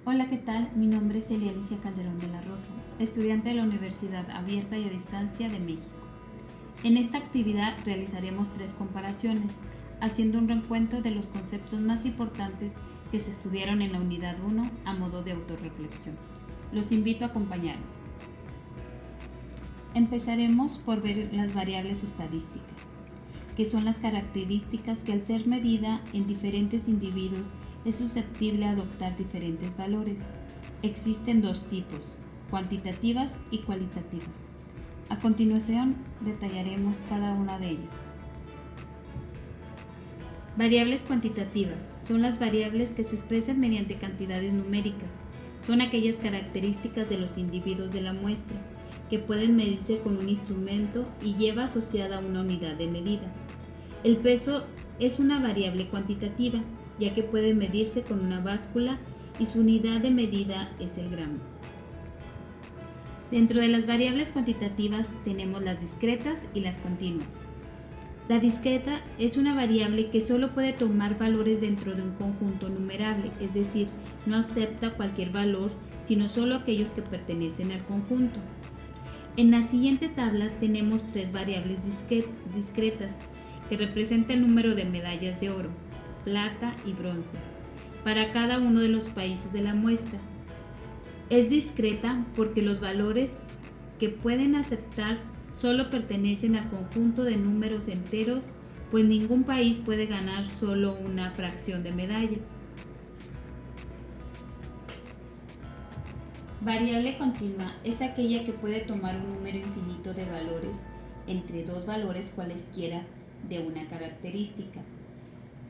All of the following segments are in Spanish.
Hola, ¿qué tal? Mi nombre es Elia Alicia Calderón de la Rosa, estudiante de la Universidad Abierta y a Distancia de México. En esta actividad realizaremos 3 comparaciones, haciendo un recuento de los conceptos más importantes que se estudiaron en la unidad 1 a modo de autorreflexión. Los invito a acompañarme. Empezaremos por ver las variables estadísticas, que son las características que al ser medida en diferentes individuos es susceptible a adoptar diferentes valores. Existen 2 tipos, cuantitativas y cualitativas. A continuación detallaremos cada una de ellas. Variables cuantitativas son las variables que se expresan mediante cantidades numéricas. Son aquellas características de los individuos de la muestra que pueden medirse con un instrumento y lleva asociada una unidad de medida. El peso es una variable cuantitativa, ya que puede medirse con una báscula y su unidad de medida es el gramo. Dentro de las variables cuantitativas tenemos las discretas y las continuas. La discreta es una variable que solo puede tomar valores dentro de un conjunto numerable, es decir, no acepta cualquier valor, sino solo aquellos que pertenecen al conjunto. En la siguiente tabla tenemos 3 variables discretas, que representa el número de medallas de oro, plata y bronce, para cada uno de los países de la muestra. Es discreta porque los valores que pueden aceptar solo pertenecen al conjunto de números enteros, pues ningún país puede ganar solo una fracción de medalla. Variable continua es aquella que puede tomar un número infinito de valores entre 2 valores cualesquiera de una característica.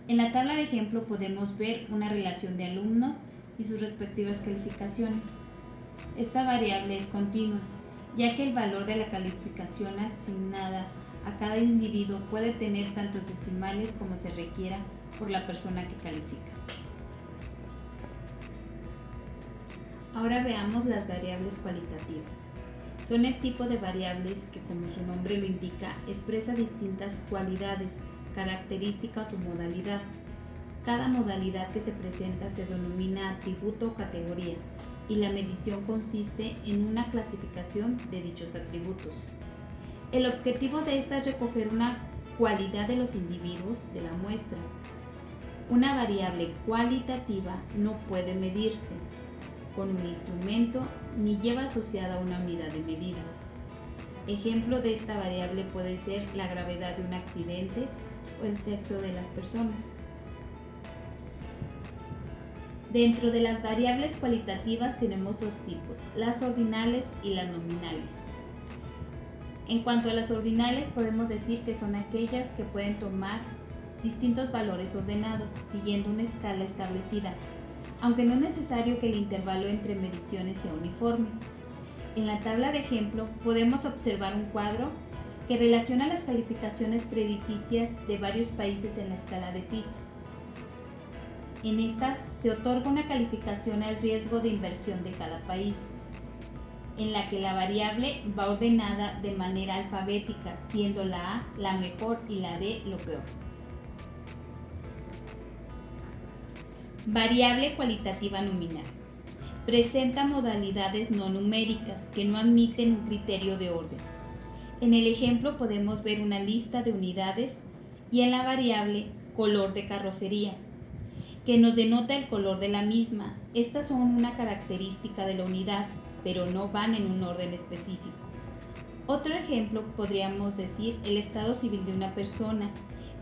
En la tabla de ejemplo podemos ver una relación de alumnos y sus respectivas calificaciones. Esta variable es continua, ya que el valor de la calificación asignada a cada individuo puede tener tantos decimales como se requiera por la persona que califica. Ahora veamos las variables cualitativas. Son el tipo de variables que, como su nombre lo indica, expresa distintas cualidades, características o modalidad. Cada modalidad que se presenta se denomina atributo o categoría, y la medición consiste en una clasificación de dichos atributos. El objetivo de esta es recoger una cualidad de los individuos de la muestra. Una variable cualitativa no puede medirse con un instrumento ni lleva asociada una unidad de medida. Ejemplo de esta variable puede ser la gravedad de un accidente o el sexo de las personas. Dentro de las variables cualitativas tenemos 2 tipos, las ordinales y las nominales. En cuanto a las ordinales, podemos decir que son aquellas que pueden tomar distintos valores ordenados siguiendo una escala establecida, aunque no es necesario que el intervalo entre mediciones sea uniforme. En la tabla de ejemplo podemos observar un cuadro que relaciona las calificaciones crediticias de varios países en la escala de Fitch. En estas se otorga una calificación al riesgo de inversión de cada país, en la que la variable va ordenada de manera alfabética, siendo la A la mejor y la D lo peor. Variable cualitativa nominal. Presenta modalidades no numéricas que no admiten un criterio de orden. En el ejemplo podemos ver una lista de unidades y en la variable color de carrocería, que nos denota el color de la misma. Estas son una característica de la unidad, pero no van en un orden específico. Otro ejemplo podríamos decir el estado civil de una persona,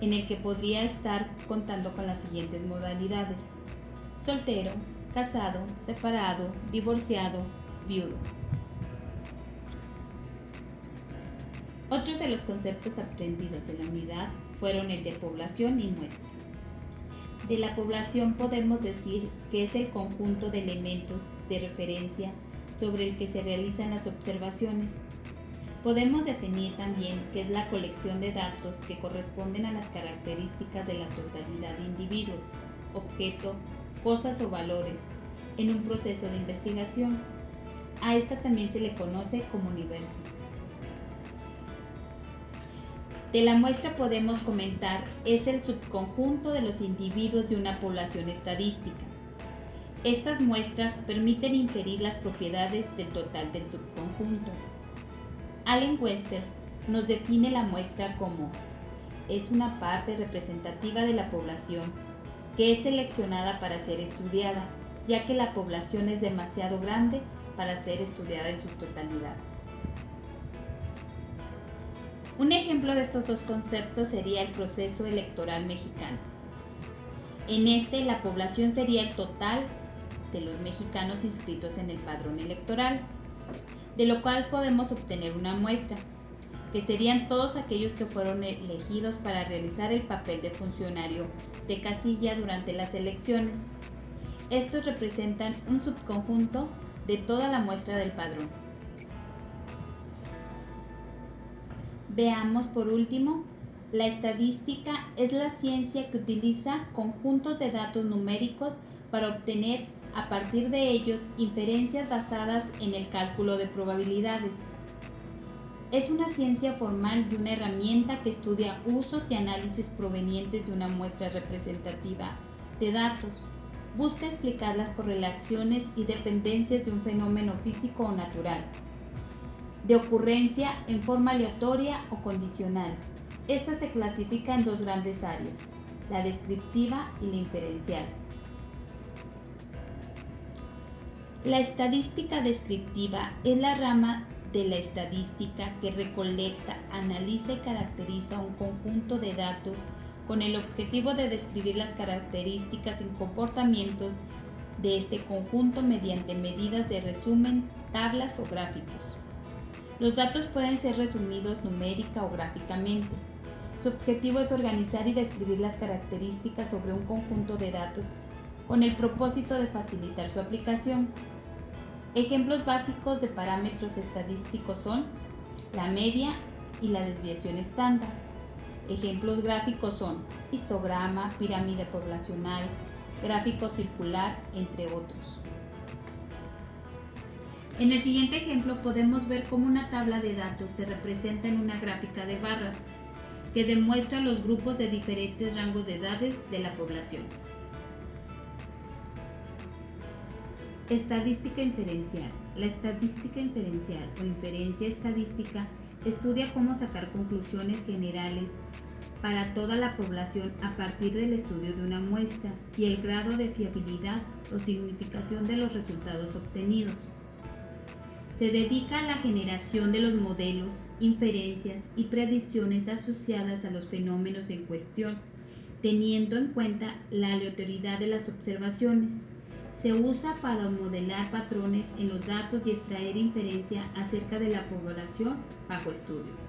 en el que podría estar contando con las siguientes modalidades: soltero, casado, separado, divorciado, viudo. Otros de los conceptos aprendidos en la unidad fueron el de población y muestra. De la población podemos decir que es el conjunto de elementos de referencia sobre el que se realizan las observaciones. Podemos definir también que es la colección de datos que corresponden a las características de la totalidad de individuos, objeto, cosas o valores en un proceso de investigación. A esta también se le conoce como universo. De la muestra podemos comentar es el subconjunto de los individuos de una población estadística. Estas muestras permiten inferir las propiedades del total del subconjunto. Allen Webster nos define la muestra como es una parte representativa de la población que es seleccionada para ser estudiada, ya que la población es demasiado grande para ser estudiada en su totalidad. Un ejemplo de estos dos conceptos sería el proceso electoral mexicano. En este, la población sería el total de los mexicanos inscritos en el padrón electoral, de lo cual podemos obtener una muestra, que serían todos aquellos que fueron elegidos para realizar el papel de funcionario de casilla durante las elecciones. Estos representan un subconjunto de toda la muestra del padrón. Veamos por último, la estadística es la ciencia que utiliza conjuntos de datos numéricos para obtener a partir de ellos inferencias basadas en el cálculo de probabilidades. Es una ciencia formal y una herramienta que estudia usos y análisis provenientes de una muestra representativa de datos. Busca explicar las correlaciones y dependencias de un fenómeno físico o natural, de ocurrencia en forma aleatoria o condicional. Esta se clasifica en dos grandes áreas, la descriptiva y la inferencial. La estadística descriptiva es la rama de la estadística que recolecta, analiza y caracteriza un conjunto de datos con el objetivo de describir las características y comportamientos de este conjunto mediante medidas de resumen, tablas o gráficos. Los datos pueden ser resumidos numérica o gráficamente. Su objetivo es organizar y describir las características sobre un conjunto de datos con el propósito de facilitar su aplicación. Ejemplos básicos de parámetros estadísticos son la media y la desviación estándar. Ejemplos gráficos son histograma, pirámide poblacional, gráfico circular, entre otros. En el siguiente ejemplo podemos ver cómo una tabla de datos se representa en una gráfica de barras que demuestra los grupos de diferentes rangos de edades de la población. Estadística inferencial. La estadística inferencial o inferencia estadística estudia cómo sacar conclusiones generales para toda la población a partir del estudio de una muestra y el grado de fiabilidad o significación de los resultados obtenidos. Se dedica a la generación de los modelos, inferencias y predicciones asociadas a los fenómenos en cuestión, teniendo en cuenta la aleatoriedad de las observaciones. Se usa para modelar patrones en los datos y extraer inferencia acerca de la población bajo estudio.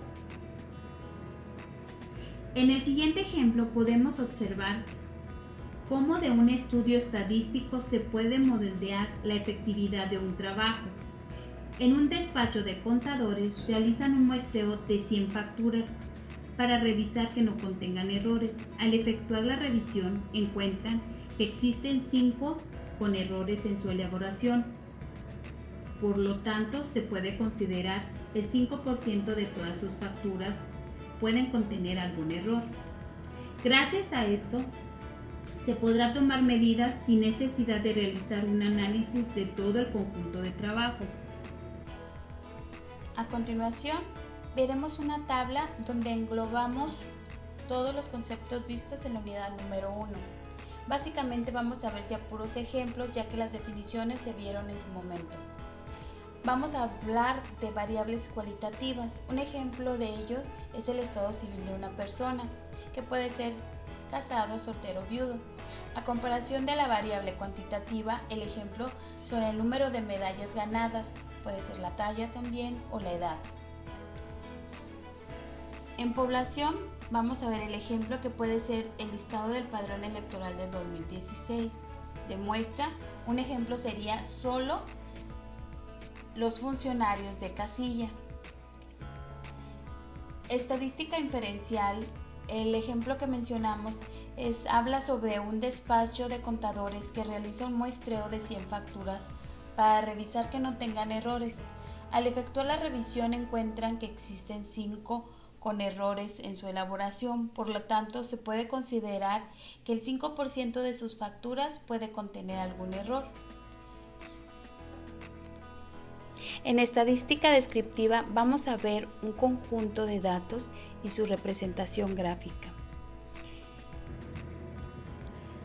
En el siguiente ejemplo podemos observar cómo de un estudio estadístico se puede modelar la efectividad de un trabajo. En un despacho de contadores realizan un muestreo de 100 facturas para revisar que no contengan errores. Al efectuar la revisión encuentran que existen 5 con errores en su elaboración. Por lo tanto, se puede considerar el 5% de todas sus facturas pueden contener algún error. Gracias a esto, se podrá tomar medidas sin necesidad de realizar un análisis de todo el conjunto de trabajo. A continuación, veremos una tabla donde englobamos todos los conceptos vistos en la unidad número 1. Básicamente vamos a ver ya puros ejemplos, ya que las definiciones se vieron en su momento. Vamos a hablar de variables cualitativas. Un ejemplo de ello es el estado civil de una persona, que puede ser casado, soltero o viudo. A comparación de la variable cuantitativa, el ejemplo son el número de medallas ganadas, puede ser la talla también o la edad. En población, vamos a ver el ejemplo que puede ser el listado del padrón electoral de 2016. De muestra, un ejemplo sería solo los funcionarios de casilla. Estadística inferencial, el ejemplo que mencionamos habla sobre un despacho de contadores que realiza un muestreo de 100 facturas para revisar que no tengan errores. Al efectuar la revisión encuentran que existen 5 con errores en su elaboración, por lo tanto se puede considerar que el 5% de sus facturas puede contener algún error. En estadística descriptiva vamos a ver un conjunto de datos y su representación gráfica.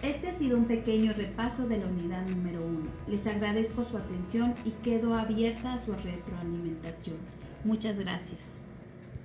Este ha sido un pequeño repaso de la unidad número 1. Les agradezco su atención y quedo abierta a su retroalimentación. Muchas gracias.